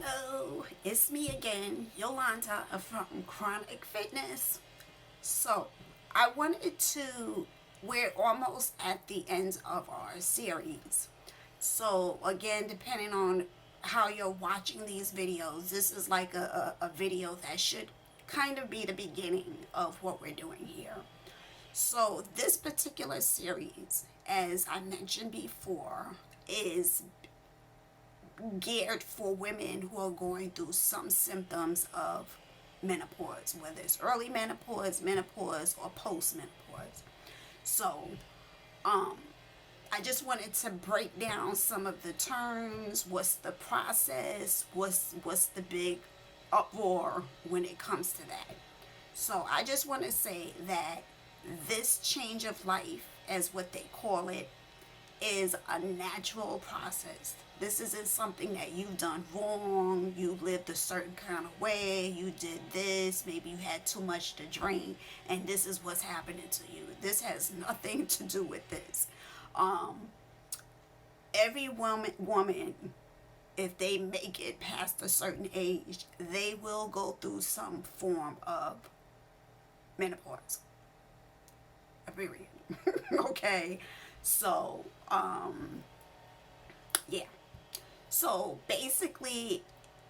Hello, it's me again, Yolanda from Chronic Fitness. So, I wanted to, we're almost at the end of our series. So, again, depending on how you're watching these videos, this is like a video that should kind of be the beginning of what we're doing here. So, this particular series, as I mentioned before, is geared for women who are going through some symptoms of menopause, whether it's early menopause, menopause, or post-menopause. So, I just wanted to break down some of the terms, what's the process, what's the big uproar when it comes to that. So I just want to say that this change of life, as what they call it, is a natural process. This isn't something that you've done wrong, you lived a certain kind of way, you did this, maybe you had too much to drink, and this is what's happening to you. This has nothing to do with this. Every woman, if they make it past a certain age, they will go through some form of menopause. Period. Okay? So, yeah. So basically,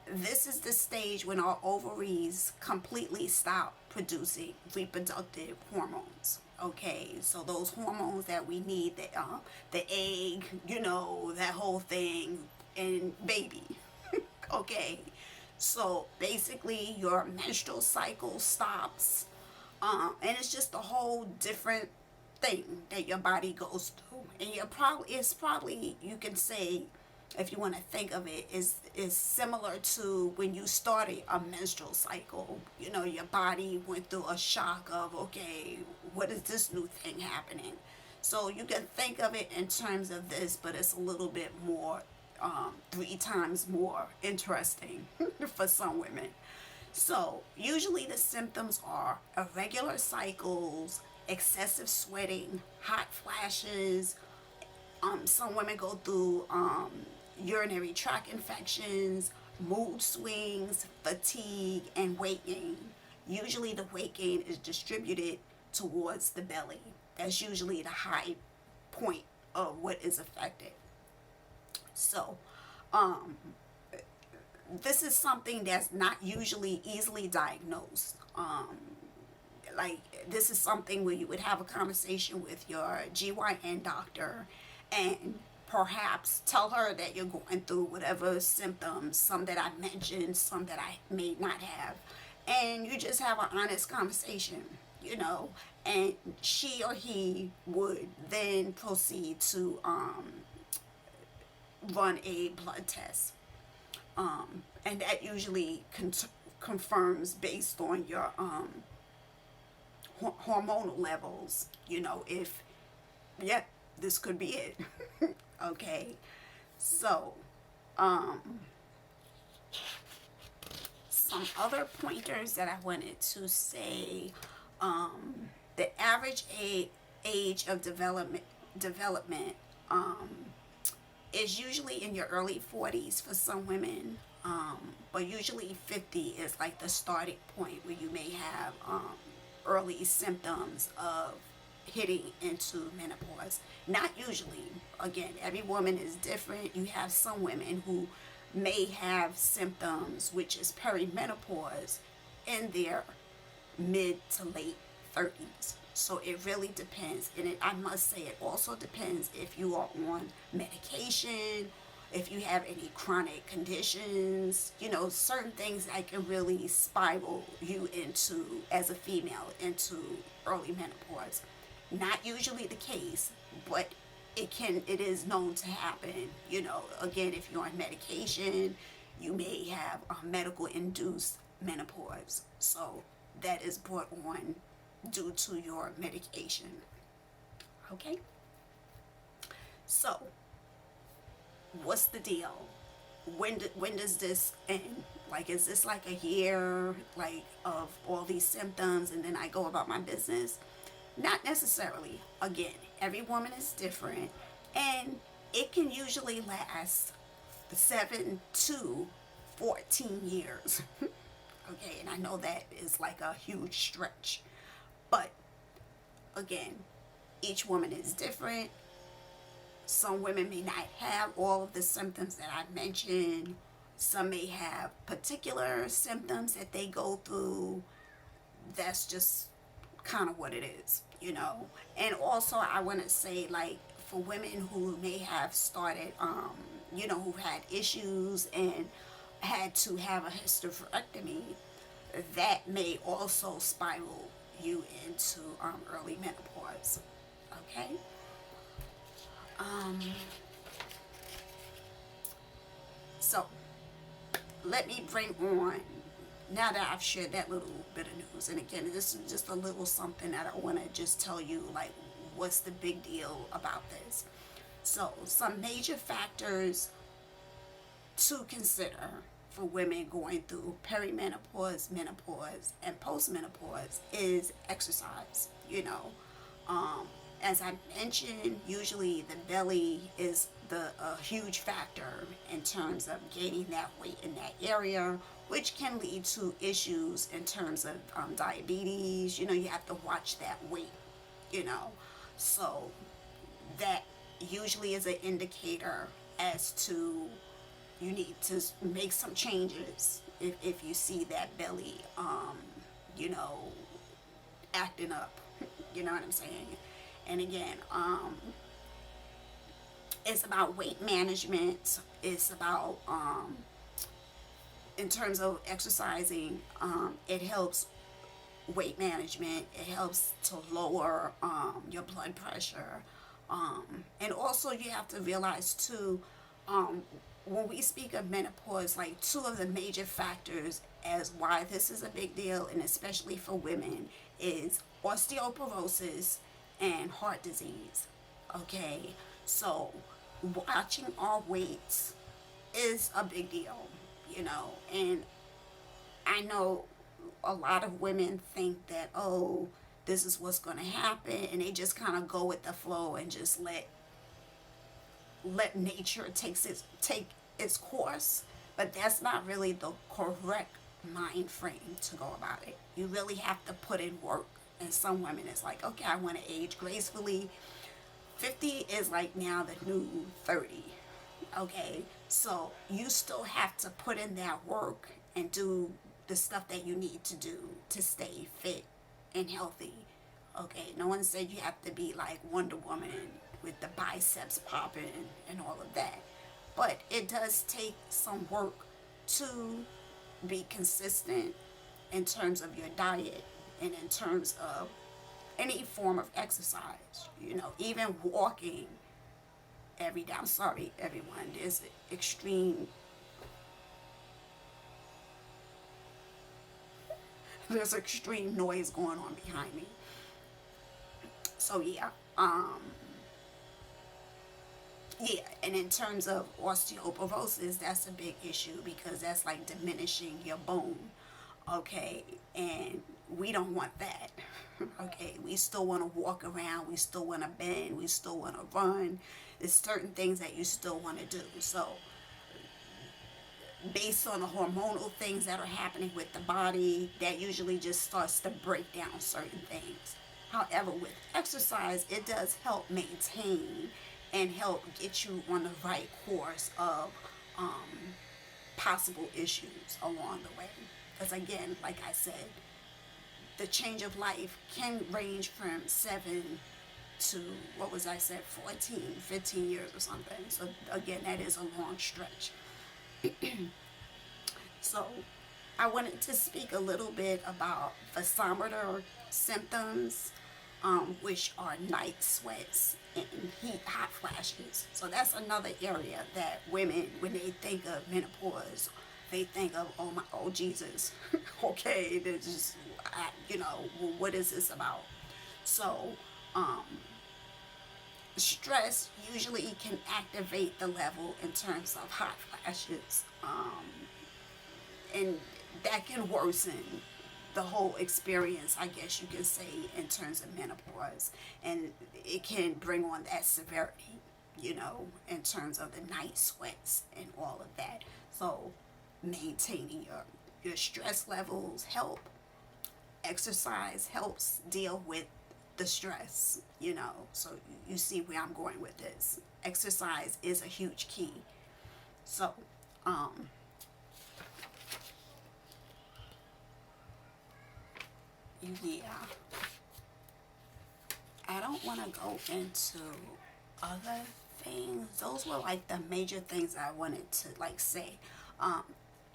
this is the stage when our ovaries completely stop producing reproductive hormones. Okay, so those hormones that we need, the egg, that whole thing, and baby. Okay, so basically your menstrual cycle stops, and it's just a whole different thing that your body goes through. And it's probably, you can say, if you want to think of it, is similar to when you started a menstrual cycle. Your body went through a shock of, okay, what is this new thing happening? So you can think of it in terms of this, but it's a little bit more, 3 times more interesting for some women. So usually the symptoms are irregular cycles, excessive sweating, hot flashes. Some women go through urinary tract infections, mood swings, fatigue, and weight gain. Usually the weight gain is distributed towards the belly. That's usually the high point of what is affected. So, this is something that's not usually easily diagnosed. Like, this is something where you would have a conversation with your GYN doctor and perhaps tell her that you're going through whatever symptoms, some that I mentioned, some that I may not have, and you just have an honest conversation, and she or he would then proceed to run a blood test, and that usually confirms based on your hormonal levels, if, yep, this could be it. Okay, so some other pointers that I wanted to say. The average age of development is usually in your early 40s for some women, but usually 50 is like the starting point where you may have early symptoms of hitting into menopause. Not usually. Again, every woman is different. You have some women who may have symptoms, which is perimenopause, in their mid to late 30s. So it really depends. And I must say, it also depends if you are on medication, if you have any chronic conditions, certain things that can really spiral you into, as a female, into early menopause. Not usually the case, but it is known to happen. Again, if you're on medication, you may have a medical induced menopause. So that is brought on due to your medication. Okay? So, what's the deal? When does this end? Like, is this like a year, like, of all these symptoms and then I go about my business? Not necessarily. Again, every woman is different, and it can usually last 7 to 14 years. Okay, and I know that is like a huge stretch. But again, each woman is different. Some women may not have all of the symptoms that I mentioned. Some may have particular symptoms that they go through. That's just kind of what it is, you know. And also, I want to say, like, for women who may have started, you know, who had issues and had to have a hysterectomy, that may also spiral you into early menopause. Okay. Um, so let me bring on, now that I've shared that little bit of news, and again, this is just a little something that I want to just tell you, like, what's the big deal about this. So some major factors to consider for women going through perimenopause, menopause, and postmenopause is exercise. You know, as I mentioned, usually the belly is a huge factor in terms of gaining that weight in that area, which can lead to issues in terms of diabetes. You know, you have to watch that weight, you know. So that usually is an indicator as to you need to make some changes if you see that belly, you know, acting up. You know what I'm saying? And again, it's about weight management. It's about, in terms of exercising, it helps weight management. It helps to lower your blood pressure. And also you have to realize too, when we speak of menopause, like two of the major factors as why this is a big deal, and especially for women, is osteoporosis and heart disease. Okay, so watching our weights is a big deal, you know. And I know a lot of women think that, oh, this is what's going to happen, and they just kind of go with the flow and just let nature take its course. But that's not really the correct mind frame to go about it. You really have to put in work. And some women, it's like, okay, I want to age gracefully. 50 is like now the new 30. Okay, so you still have to put in that work and do the stuff that you need to do to stay fit and healthy. Okay, no one said you have to be like Wonder Woman with the biceps popping and all of that. But it does take some work to be consistent in terms of your diet and in terms of any form of exercise. You know, even walking every day. I'm sorry, everyone. There's extreme noise going on behind me. So yeah, yeah, and in terms of osteoporosis, that's a big issue because that's like diminishing your bone. Okay, and we don't want that. Okay, we still want to walk around, we still want to bend, we still want to run. There's certain things that you still want to do. So based on the hormonal things that are happening with the body, that usually just starts to break down certain things. However, with exercise, it does help maintain and help get you on the right course of possible issues along the way. Because again, like I said, the change of life can range from 7 to, what was I said, 14, 15 years or something. So again, that is a long stretch. So I wanted to speak a little bit about vasomotor symptoms, which are night sweats and hot flashes. So that's another area that women, when they think of menopause, they think of, oh Jesus, okay, this is, you know, what is this about? So, stress usually can activate the level in terms of hot flashes, and that can worsen the whole experience, I guess you could say, in terms of menopause, and it can bring on that severity, you know, in terms of the night sweats and all of that. So maintaining your stress levels help. Exercise helps deal with the stress, you know. So you see where I'm going with this. Exercise is a huge key. So, yeah, I don't want to go into other things. Those were like the major things I wanted to like say. Um,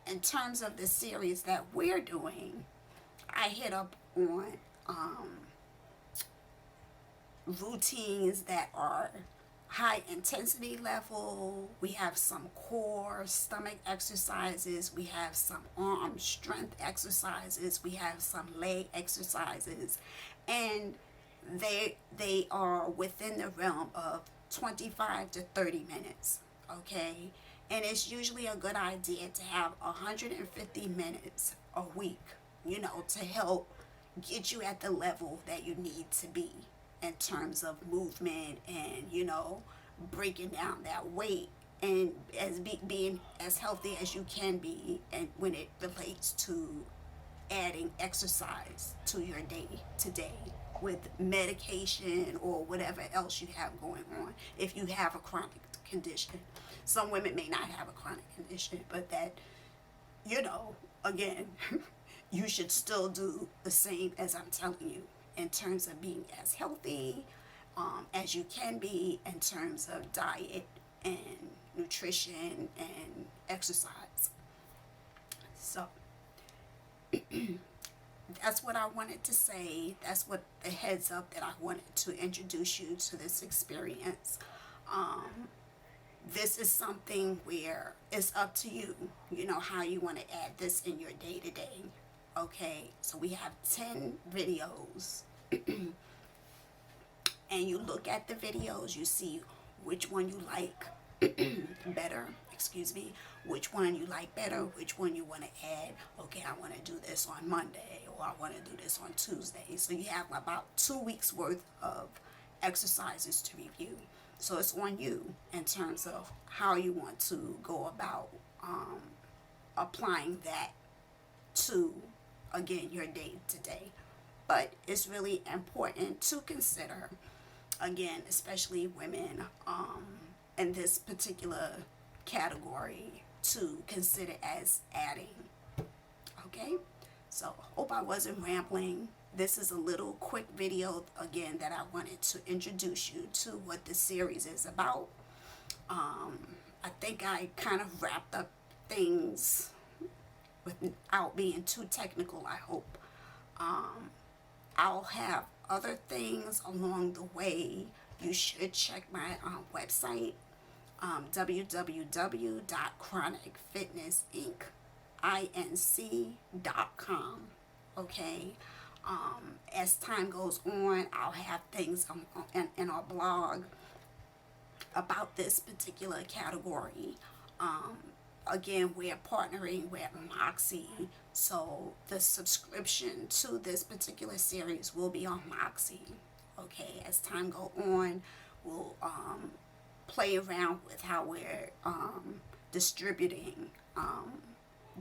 in terms of the series that we're doing, I hit up on routines that are high intensity level. We have some core stomach exercises. We have some arm strength exercises. We have some leg exercises, and they are within the realm of 25 to 30 minutes. Okay, and it's usually a good idea to have 150 minutes a week, you know, to help get you at the level that you need to be in terms of movement and, you know, breaking down that weight and being as healthy as you can be, and when it relates to adding exercise to your day to day with medication or whatever else you have going on. If you have a chronic condition, some women may not have a chronic condition, but that, you know, again, you should still do the same as I'm telling you in terms of being as healthy as you can be in terms of diet and nutrition and exercise. So that's what I wanted to say. That's what the heads up that I wanted to introduce you to this experience. This is something where it's up to you, you know, how you want to add this in your day to day. Okay, so we have 10 videos. And you look at the videos, you see which one you like better, excuse me, which one you like better, which one you want to add. Okay, I want to do this on Monday, or I want to do this on Tuesday. So you have about 2 weeks worth of exercises to review. So it's on you in terms of how you want to go about applying that to, again, your day to day. But it's really important to consider, again, especially women in this particular category, to consider as adding. Okay, so hope I wasn't rambling. This is a little quick video, again, that I wanted to introduce you to what the series is about. I think I kind of wrapped up things without being too technical, I hope. I'll have other things along the way. You should check my website, www.chronicfitnessinc.com. Okay. As time goes on, I'll have things in our blog about this particular category. Again, we're partnering with Moxie, so the subscription to this particular series will be on Moxie. Okay, as time goes on, we'll play around with how we're distributing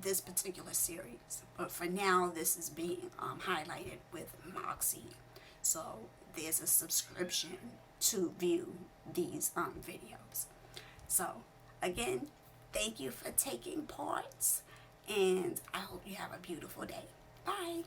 this particular series. But for now, this is being highlighted with Moxie. So there's a subscription to view these videos. So again, thank you for taking part, and I hope you have a beautiful day. Bye.